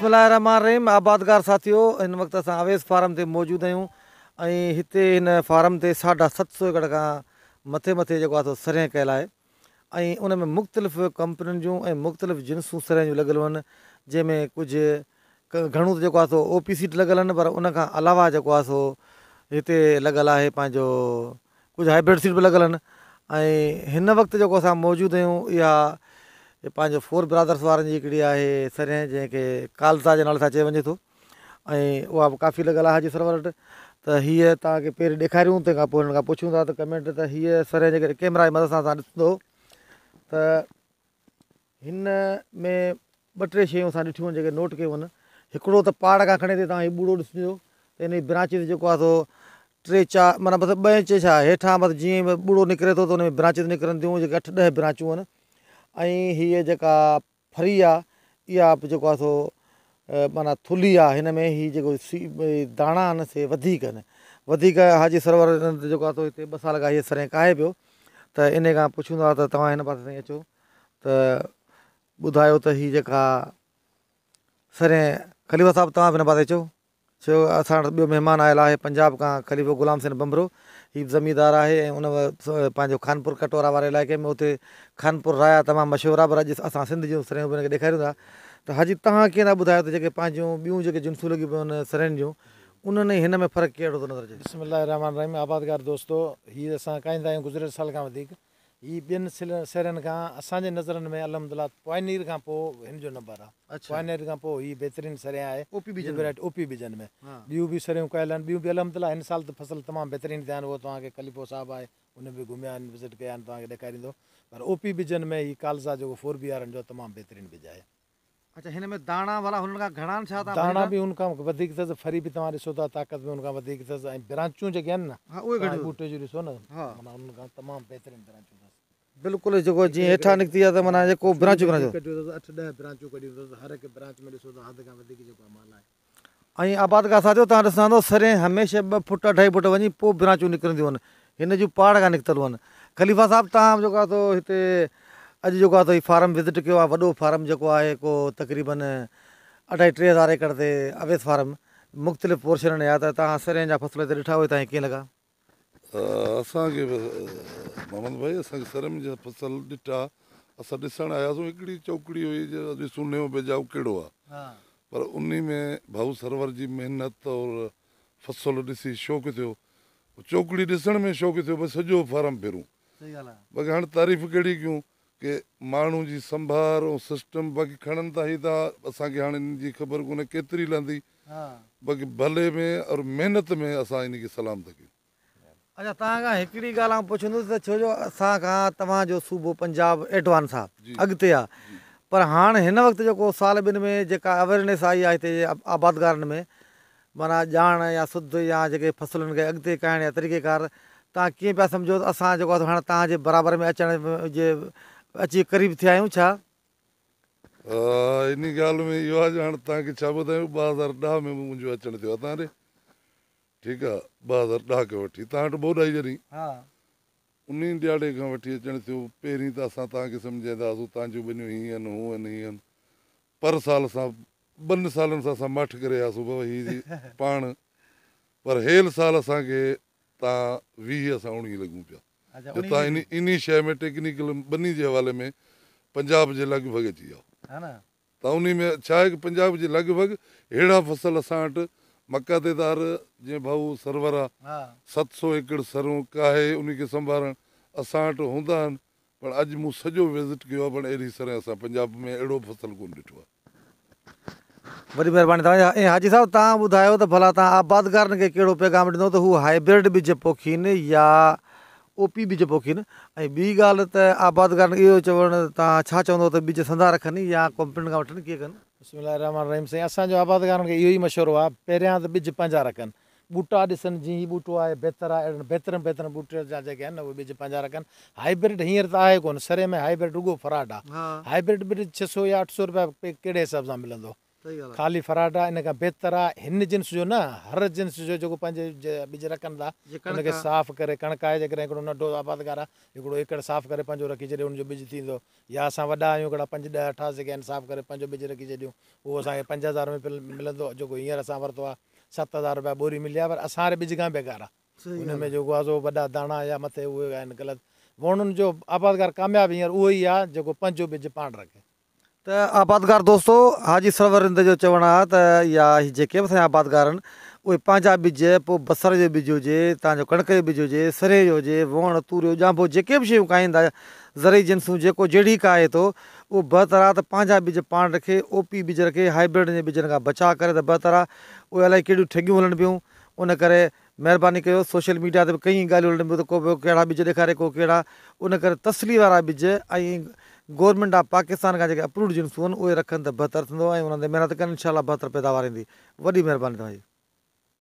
बिस्मिल्लाहिर्रहमानिर्रहीम। आबादगार साथियों, इन वक्त असां अवेस फार्म ते मौजूद आहियूं ऐं हिते हिन फार्म ते 750 एकड़ खां मथे जेको आहे सरें कयल आहे ऐं उन में मुख़्तलिफ़ कंपनियुनि जूं ऐं मुख़्तलिफ़ जिन्सूं सरें जूं लॻियलु आहिनि, जंहिंमें कुझु घणो त जेको आहे OP सीट लॻियल आहिनि, पर उन खां अलावा जेको आहे हिते लॻियलु आहे पंहिंजो कुझु हाइब्रिड सीट बि लॻियल आहिनि। ऐं हिन वक़्तु जेको असां मौजूदु आहियूं इहा पंहिंजो फोर ब्रादर्स वारनि जी हिकिड़ी आहे सरें, जंहिंखे कालसा जे नाले सां चयो वञे थो ऐं उहा बि काफ़ी लॻियल आहे हाजी सरवर वटि। त हीअ तव्हांखे पहिरीं ॾेखारियूं, तंहिंखां पोइ हिन खां पुछूं था त कमेंट त हीअ सरें जेके कैमरा जी मदद सां तव्हां ॾिसंदो त हिन में 2-3 शयूं असां ॾिठियूं आहिनि जेके नोट कयूं आहिनि। हिकिड़ो त पहाड़ खां खणे ते तव्हां हीउ ॿूड़ो ॾिसिजो त हिन जी ब्रांचिस जेको आहे 3-4 माना मतिलबु 2 इंच छा हेठां मतिलबु जीअं बि ॿूड़ो निकिरे थो त हुन में ब्रांचिस निकिरनि थियूं, जेके 8-10 ब्रांचूं आहिनि। ऐं हीअ जेका फरी आहे इहा बि जेको आहे माना थुली आहे, हिन में हीअ जेको दाणा आहिनि से वधीक आहिनि, वधीक हाजी सरवर जेको आहे हिते 2 साल खां हीअ सरें काहे पियो। त इन खां पुछूं था त तव्हां हिन पासे ताईं अचो त ॿुधायो त हीअ जेका सरें, खलीफ़ा साहिबु तव्हां बि हिन पासे अचो। छो असां वटि ॿियो महिमान आयल आहे पंजाब खां, खलीफ़ो गुलाम हुसैन बंबरो। हीअ ज़मीदार आहे ऐं उन पंहिंजो खानपुर कटोरा वारे इलाइक़े में, उते खानपुर राया तमामु मशहूरु आहे। पर अॼु असां सिंध जूं सरें बि हिनखे ॾेखारियूं था। त हाजी तव्हां कीअं था ॿुधायो त जेके पंहिंजूं ॿियूं जेके जिन्सूं लॻियूं पियूं आहिनि सरें जूं, उन्हनि हिन में फ़र्क़ु कहिड़ो थो नज़र अचे? बिस्मिल्लाहिर्रहमानिर्रहीम। आबादगार दोस्तो, हीअ असां काईंदा आहियूं गुज़िरियल साल खां वधीक। हीअ ॿियनि सरेनि खां असांजे नज़रनि में अल्हम्दुलिल्लाह पायनीर खां पोइ हिन जो नंबर आहे। पायनीर खां पोइ हीअ बहितरीनु सरें आहे ओपी बिजनि में। ॿियूं बि सरें कयल आहिनि, ॿियूं बि अल्हम्दुलिल्लाह हिन साल त फसल तमामु बहितरीनु थिया आहिनि। उहो तव्हांखे खलीफ़ो साहिबु आहे, उन बि घुमिया आहिनि, विज़िट कया आहिनि, तव्हांखे ॾेखारींदो। पर OP बिजनि में हीअ कालसा जेको 4B वारनि जो तमामु बहितरीनु बिज आहे। अच्छा, हिन में दाणा वारा हुननि खां घणा आहिनि छा? दाणा बि हुन खां वधीक अथसि, फरी बि तव्हां ॾिसो था, ताक़त बि हुन खां वधीक अथसि। ऐं ब्रांचूं जेके आहिनि न, उहे बूटे जो ॾिसो न, माना हुन खां तमामु बहितरीनु ब्रांचूं अथसि। बिल्कुलु जेको जीअं हेठां निकिती आहे त माना जेको ब्रांचूं कढियूं अथसि, 8-10 ब्रांचूं कढियूं अथसि। हर हिकु ब्रांच में ॾिसो था हद खां वधीक जेको माल आहे। ऐं आबादगार साथियो, तव्हां ॾिसंदो सरें हमेशह 2 फुट 2.5 फुट वञी पोइ ब्रांचूं निकिरंदियूं आहिनि। हिन जूं पहाड़ खां निकितलूं आहिनि। खलीफ़ा साहिबु, तव्हां जेको आहे हिते अॼु जेको आहे हीउ फार्म विज़िट कयो आहे, वॾो फार्म जेको आहे को तक़रीबन 2.5-3 एकड़ ते अवेस फार्म, मुख़्तलिफ़ पोर्शननि जा, त तव्हां सरें जा फसल हिते ॾिठा हुए, तव्हांखे कीअं लॻा? असांखे मोहम्मद भाई असांखे सरें जा फसल ॾिठा, असां ॾिसणु आयासीं। हिकिड़ी चौकड़ी हुई जो ॾिसूं नयो बेजाऊ कहिड़ो आहे, पर उन में भाऊ सरवर जी महिनत और फसल ॾिसी शौक़ु थियो, चौकड़ी ॾिसण में शौक़ु थियो, बसि सॼो फार्म फेरूं। बाक़ी हाणे तारीफ़ कहिड़ी कयूं की माण्हू जी संभार ऐं सिस्टम, बाक़ी खणनि था ही था, असांखे हाणे हिन जी ख़बर कोन्हे केतिरी लहंदी, बाक़ी भले में और महिनत में असां इन खे सलाम था कयूं। अच्छा, तव्हां खां हिकिड़ी ॻाल्हि आउं पुछंदुसि त छो जो असां खां तव्हांजो सूबो पंजाब एडवांस आहे, अॻिते आहे, पर हाणे हिन वक़्तु जेको साल ॿिनि में जेका अवेयरनेस आई आहे हिते आबादगारनि में, माना ॼाण या सुध या जेके फसलुनि खे अॻिते करण या तरीक़ेकार, तव्हां कीअं पिया सम्झो असां जेको आहे हाणे तव्हांजे बराबरि में अचण जे अची क़रीब थिया आहियूं छा? इन ॻाल्हि में इहो आहे जो हाणे तव्हांखे छा ॿुधायूं, 2010 में मुंहिंजो अचणु थियो आहे तव्हां ॾे, ठीकु आहे। 2010 खां वठी तव्हां वटि बोड आई जॾहिं, उन ॾियारे खां वठी अचणु थियो। पहिरीं त असां तव्हांखे सम्झाईंदा हुआसीं तव्हांजूं ॿिनियूं हीअं आहिनि, हूअं आहिनि, हीअं आहिनि। पर साल असां 2 सालनि सां असां मठ करे आयासीं बाबा हीअ पाण, पर हेल साल असांखे तव्हां 20 असां 19 लॻूं पिया। जो तव्हां इन शइ में टेक्निकल बनी जे हवाले में पंजाब जे लॻभॻि अची वियो, त उन में छा आहे की पंजाब जे लॻभॻि अहिड़ा फसल असां वटि मका तेदार जीअं भाऊ सरवर आहे, 700 एकड़ सरूं काहे उनखे संभालणु असां वटि हूंदा आहिनि। पर अॼु मूं सॼो विज़िट कयो आहे, पर अहिड़ी तरह असां पंजाब में अहिड़ो फसल कोन ॾिठो आहे। वॾी महिरबानी तव्हांजी। ऐं हाजी साहिबु, तव्हां ॿुधायो त भला तव्हां आबादगारनि खे कहिड़ो पैगाम ॾिनो त हू हाइब्रिड ॿिज पोखीनि या OP ॿिज पोखीनि? ऐं ॿी ॻाल्हि त आबादगारनि इहो चवणु, तव्हां छा चवंदो त ॿिज संधा रखनि या कंपनियुनि खां वठनि, कीअं कनि? बिस्मिल्लाहिर्रहमानिर्रहीम। साईं, असांजो आबादगारनि खे इहो ई मशवरो आहे, पहिरियां त ॿिज पंहिंजा रखनि, ॿूटा ॾिसनि जीअं हीउ ॿूटो आहे बहितर आहे, बहितरनि ॿूटे जा जेके आहिनि न उहे ॿिज पंहिंजा रखनि। हाइब्रिड हींअर त आहे कोन, सरे में हाइब्रिड रुगो फराड आहे। हाइब्रिड ॿिज 600 या 800 रुपया कहिड़े हिसाब सां मिलंदो? सही ॻाल्हि आहे। ख़ाली फराट आहे, इन खां बहितर आहे हिन जिन्स जो न, हर जिन्स जो जेको पंहिंजे ॿिज रखनि था उनखे साफ़ करे, कणिक आहे जेकॾहिं हिकिड़ो नंढो आबादगार आहे हिकिड़ो एकड़ साफ़ करे पंहिंजो रखी छॾियो, उनजो ॿिज थींदो। या असां वॾा आहियूं हिकिड़ा 5, 10, 18 जेके आहिनि साफ़ करे पंहिंजो ॿिज रखी छॾियूं, उहो असांखे 5000 में मिलंदो, जेको हींअर असां वरितो आहे 7000 रुपया बोरी मिली आहे, पर असांजे ॿिज खां बेकार आहे। हुन में जेको आहे सो वॾा दाणा या मथे उहे आहिनि ग़लति। वणुनि जो आबादगार कामयाबु हींअर उहो ई आहे जेको पंहिंजो ॿिज पाण रखे। त आबादगार दोस्तो, हाजी सरवरिंद जो चवणु आहे त या जेके बि असांजा आबादगार आहिनि उहे पंहिंजा ॿिज, पोइ बसर जो ॿिज हुजे, तव्हांजो कणिक जो ॿिज हुजे, सरे जो हुजे, वण तूरियो ॼांबो, जेके बि शयूं खाईंदा ज़रूरी जिन्सूं जेको जहिड़ी काहे थो उहो बहितर आहे त पंहिंजा ॿिज पाण रखे, ओपी ॿिज रखे, हाइब्रिड जे ॿिजनि खां बचाव करे त बहितर आहे। उहे अलाए कहिड़ियूं ठगियूं हलनि पियूं, उन करे महिरबानी कयो। सोशल मीडिया ते बि कई ॻाल्हियूं हलनि पियूं त को बि कहिड़ा ॿिज ॾेखारे, को कहिड़ा, उन करे तसली वारा ॿिज ऐं गवर्नमेंट ऑफ पाकिस्तान खां जेके अप्रूव्ड जिन्सूं आहिनि उहे रखनि त बहितर थींदो ऐं उन्हनि ते महिनत कनि, इनशाला बहितर पैदावार ईंदी। वॾी महिरबानी तव्हांजी।